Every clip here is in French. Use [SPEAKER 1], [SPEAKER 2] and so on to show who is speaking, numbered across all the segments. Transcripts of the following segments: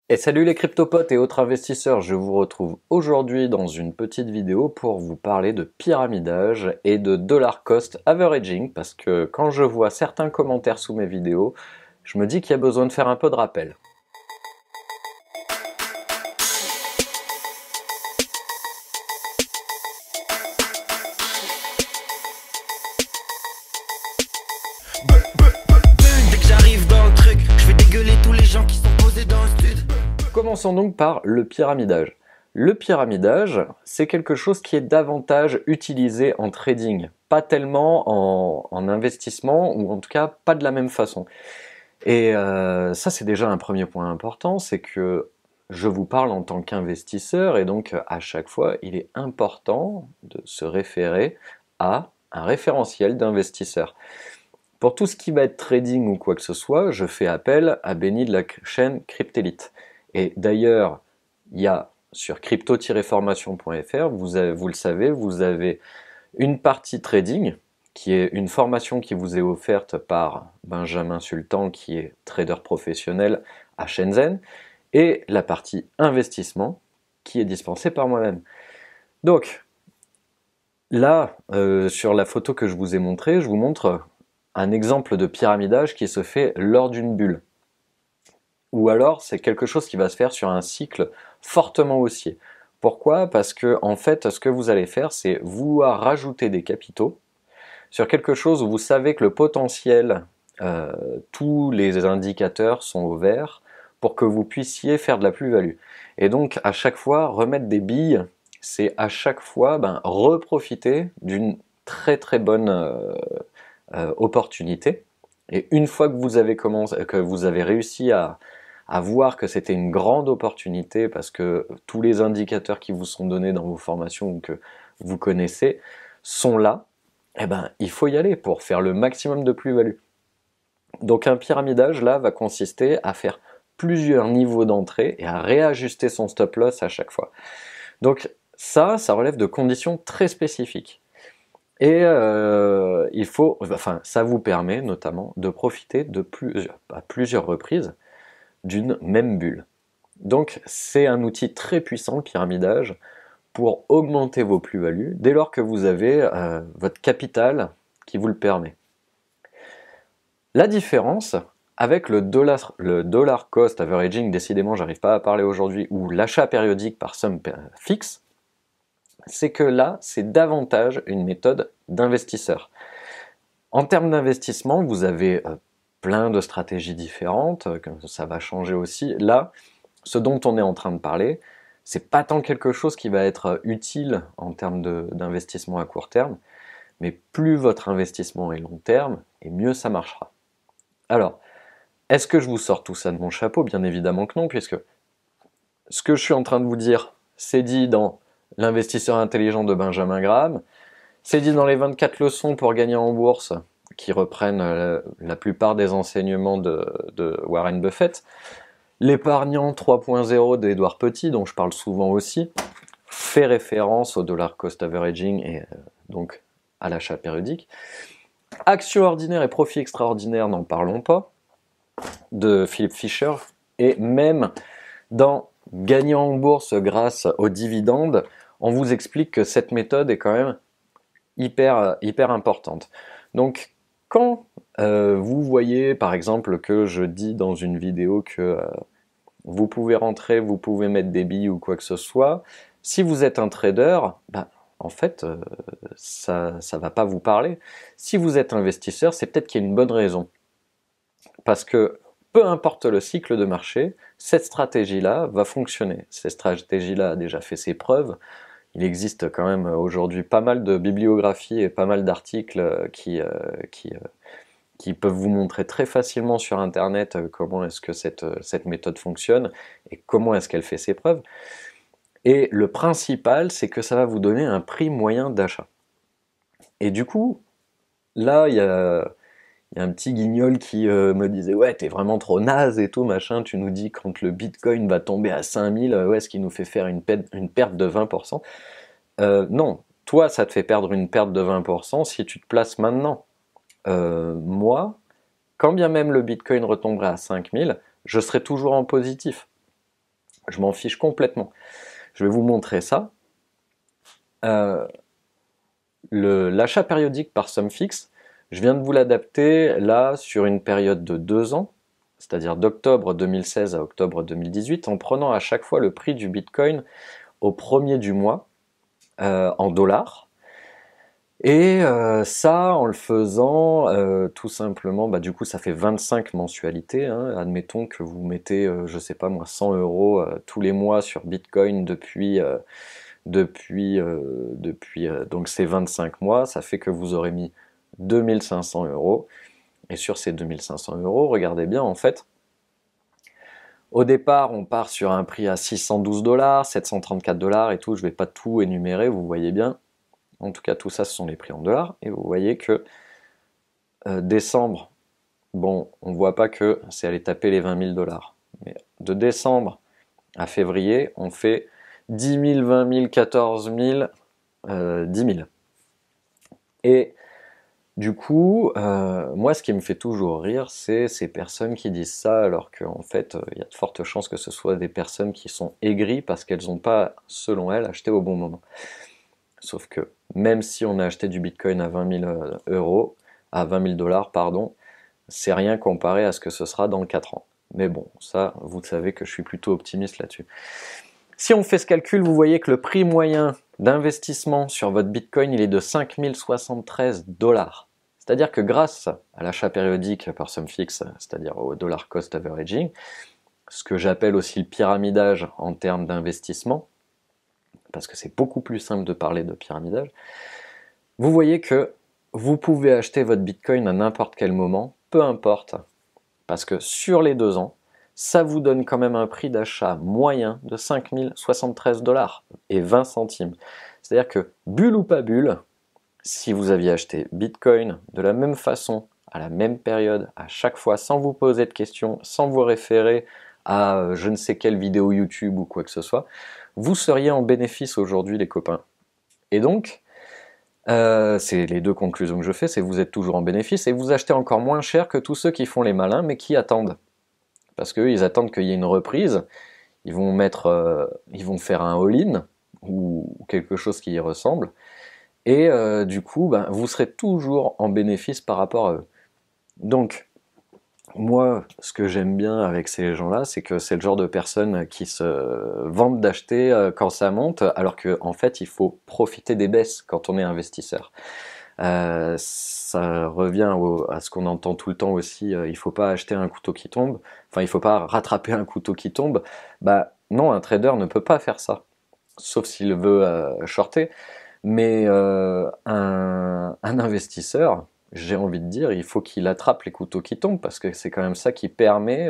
[SPEAKER 1] Et salut les cryptopotes et autres investisseurs, je vous retrouve aujourd'hui dans une petite vidéo pour vous parler de pyramidage et de dollar cost averaging parce que quand je vois certains commentaires sous mes vidéos, je me dis qu'il y a besoin de faire un peu de rappel.
[SPEAKER 2] Dès que j'arrive dans le truc, je vais dégueuler tous les gens qui sont posés dans le stud.
[SPEAKER 1] Commençons donc par le pyramidage. Le pyramidage, c'est quelque chose qui est davantage utilisé en trading, pas tellement en investissement, ou en tout cas pas de la même façon. Et ça, c'est déjà un premier point important, c'est que je vous parle en tant qu'investisseur, et donc à chaque fois, il est important de se référer à un référentiel d'investisseur. Pour tout ce qui va être trading ou quoi que ce soit, je fais appel à Benny de la chaîne Cryptelite. Et d'ailleurs, il y a sur crypto-formation.fr, vous le savez, vous avez une partie trading, qui est une formation qui vous est offerte par Benjamin Sultan, qui est trader professionnel à Shenzhen, et la partie investissement, qui est dispensée par moi-même. Donc, là, sur la photo que je vous ai montrée, je vous montre un exemple de pyramidage qui se fait lors d'une bulle. Ou alors, c'est quelque chose qui va se faire sur un cycle fortement haussier. Pourquoi? Parce que, en fait, ce que vous allez faire, c'est vouloir rajouter des capitaux sur quelque chose où vous savez que le potentiel, tous les indicateurs sont au vert pour que vous puissiez faire de la plus-value. Et donc, à chaque fois, remettre des billes, c'est à chaque fois reprofiter d'une très très bonne opportunité. Et une fois que vous avez que vous avez réussi à voir que c'était une grande opportunité parce que tous les indicateurs qui vous sont donnés dans vos formations ou que vous connaissez sont là, eh ben, il faut y aller pour faire le maximum de plus-value. Donc un pyramidage, là, va consister à faire plusieurs niveaux d'entrée et à réajuster son stop-loss à chaque fois. Donc ça relève de conditions très spécifiques. Et ça vous permet notamment de profiter à plusieurs reprises d'une même bulle. Donc c'est un outil très puissant, le pyramidage, pour augmenter vos plus-values dès lors que vous avez votre capital qui vous le permet. La différence avec le dollar cost averaging, décidément j'arrive pas à parler aujourd'hui, ou l'achat périodique par somme fixe, c'est que là c'est davantage une méthode d'investisseur. En termes d'investissement, vous avez plein de stratégies différentes, ça va changer aussi. Là, ce dont on est en train de parler, c'est pas tant quelque chose qui va être utile en termes d'investissement à court terme, mais plus votre investissement est long terme, et mieux ça marchera. Alors, est-ce que je vous sors tout ça de mon chapeau? Bien évidemment que non, puisque ce que je suis en train de vous dire, c'est dit dans L'investisseur intelligent de Benjamin Graham, c'est dit dans les 24 leçons pour gagner en bourse, qui reprennent la plupart des enseignements de Warren Buffett, L'épargnant 3.0 d'Edouard Petit, dont je parle souvent aussi, fait référence au dollar cost averaging et donc à l'achat périodique. Action ordinaire et profit extraordinaire, n'en parlons pas, de Philippe Fisher, et même dans Gagner en bourse grâce aux dividendes, on vous explique que cette méthode est quand même hyper importante. Donc, quand vous voyez par exemple que je dis dans une vidéo que vous pouvez rentrer, vous pouvez mettre des billes ou quoi que ce soit, si vous êtes un trader, en fait, ça va pas vous parler. Si vous êtes investisseur, c'est peut-être qu'il y a une bonne raison. Parce que peu importe le cycle de marché, cette stratégie-là va fonctionner. Cette stratégie-là a déjà fait ses preuves. Il existe quand même aujourd'hui pas mal de bibliographies et pas mal d'articles qui peuvent vous montrer très facilement sur Internet comment est-ce que cette méthode fonctionne et comment est-ce qu'elle fait ses preuves. Et le principal, c'est que ça va vous donner un prix moyen d'achat. Et du coup, là, il y a un petit guignol qui me disait « Ouais, t'es vraiment trop naze et tout, machin, tu nous dis quand le Bitcoin va tomber à 5000, ouais, ce qui nous fait faire une perte de 20%. » Non, toi, ça te fait perdre une perte de 20% si tu te places maintenant. Moi, quand bien même le Bitcoin retomberait à 5000, je serais toujours en positif. Je m'en fiche complètement. Je vais vous montrer ça. L'achat périodique par somme fixe, je viens de vous l'adapter là sur une période de 2 ans, c'est-à-dire d'octobre 2016 à octobre 2018, en prenant à chaque fois le prix du Bitcoin au premier du mois en dollars. Et ça, en le faisant, tout simplement, bah, du coup, ça fait 25 mensualités. Hein. Admettons que vous mettez, je sais pas moi, 100 € tous les mois sur Bitcoin depuis donc ces 25 mois, ça fait que vous aurez mis 2500 €. Et sur ces 2500 €, regardez bien, en fait, au départ, on part sur un prix à 612 $, 734 $ et tout. Je vais pas tout énumérer, vous voyez bien. En tout cas, tout ça, ce sont les prix en dollars. Et vous voyez que décembre, bon, on ne voit pas que c'est aller taper les 20 000 $. Mais de décembre à février, on fait 10 000, 20 000, 14 000, 10 000. Et du coup, moi, ce qui me fait toujours rire, c'est ces personnes qui disent ça, alors qu'en fait, il y a de fortes chances que ce soit des personnes qui sont aigries parce qu'elles n'ont pas, selon elles, acheté au bon moment. Sauf que même si on a acheté du Bitcoin à 20 000 €, à 20 000 $, pardon, c'est rien comparé à ce que ce sera dans 4 ans. Mais bon, ça, vous savez que je suis plutôt optimiste là-dessus. Si on fait ce calcul, vous voyez que le prix moyen d'investissement sur votre Bitcoin, il est de 5 073 $. C'est-à-dire que grâce à l'achat périodique par somme fixe, c'est-à-dire au dollar cost averaging, ce que j'appelle aussi le pyramidage en termes d'investissement, parce que c'est beaucoup plus simple de parler de pyramidage, vous voyez que vous pouvez acheter votre Bitcoin à n'importe quel moment, peu importe, parce que sur les 2 ans, ça vous donne quand même un prix d'achat moyen de 5 073 $ et 20 centimes. C'est-à-dire que, bulle ou pas bulle, si vous aviez acheté Bitcoin de la même façon, à la même période, à chaque fois, sans vous poser de questions, sans vous référer à je ne sais quelle vidéo YouTube ou quoi que ce soit, vous seriez en bénéfice aujourd'hui, les copains. Et donc, c'est les 2 conclusions que je fais, c'est vous êtes toujours en bénéfice et vous achetez encore moins cher que tous ceux qui font les malins mais qui attendent. Parce qu'eux, ils attendent qu'il y ait une reprise, ils vont faire un all-in ou quelque chose qui y ressemble, et du coup, ben, vous serez toujours en bénéfice par rapport à eux. Donc, moi, ce que j'aime bien avec ces gens-là, c'est que c'est le genre de personnes qui se vantent d'acheter quand ça monte, alors qu'en fait, il faut profiter des baisses quand on est investisseur. Ça revient à ce qu'on entend tout le temps aussi, il faut pas acheter un couteau qui tombe, enfin il faut pas rattraper un couteau qui tombe. Bah non, un trader ne peut pas faire ça, sauf s'il veut shorter, mais un investisseur, j'ai envie de dire, il faut qu'il attrape les couteaux qui tombent, parce que c'est quand même ça qui permet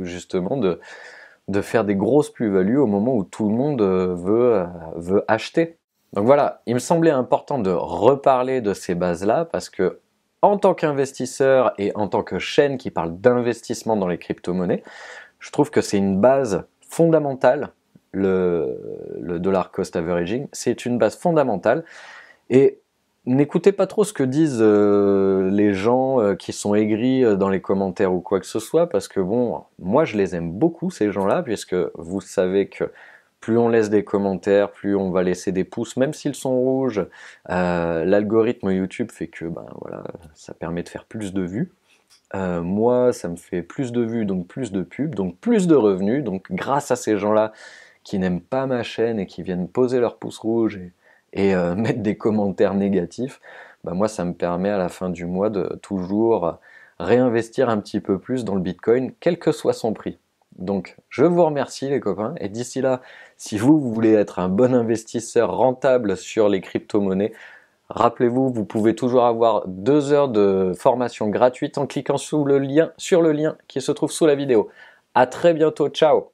[SPEAKER 1] justement de faire des grosses plus-values au moment où tout le monde veut acheter. Donc voilà, il me semblait important de reparler de ces bases-là parce que, en tant qu'investisseur et en tant que chaîne qui parle d'investissement dans les crypto-monnaies, je trouve que c'est une base fondamentale, le dollar cost averaging, c'est une base fondamentale. Et n'écoutez pas trop ce que disent les gens qui sont aigris dans les commentaires ou quoi que ce soit, parce que bon, moi je les aime beaucoup ces gens-là, puisque vous savez que plus on laisse des commentaires, plus on va laisser des pouces, même s'ils sont rouges. L'algorithme YouTube fait que ben, voilà, ça permet de faire plus de vues. Moi, ça me fait plus de vues, donc plus de pubs, donc plus de revenus. Donc grâce à ces gens-là qui n'aiment pas ma chaîne et qui viennent poser leur pouce rouge et mettre des commentaires négatifs, ben moi ça me permet à la fin du mois de toujours réinvestir un petit peu plus dans le Bitcoin, quel que soit son prix. Donc je vous remercie les copains, et d'ici là, si vous voulez être un bon investisseur rentable sur les crypto-monnaies, rappelez-vous, vous pouvez toujours avoir 2 heures de formation gratuite en cliquant sur le lien qui se trouve sous la vidéo. À très bientôt, ciao!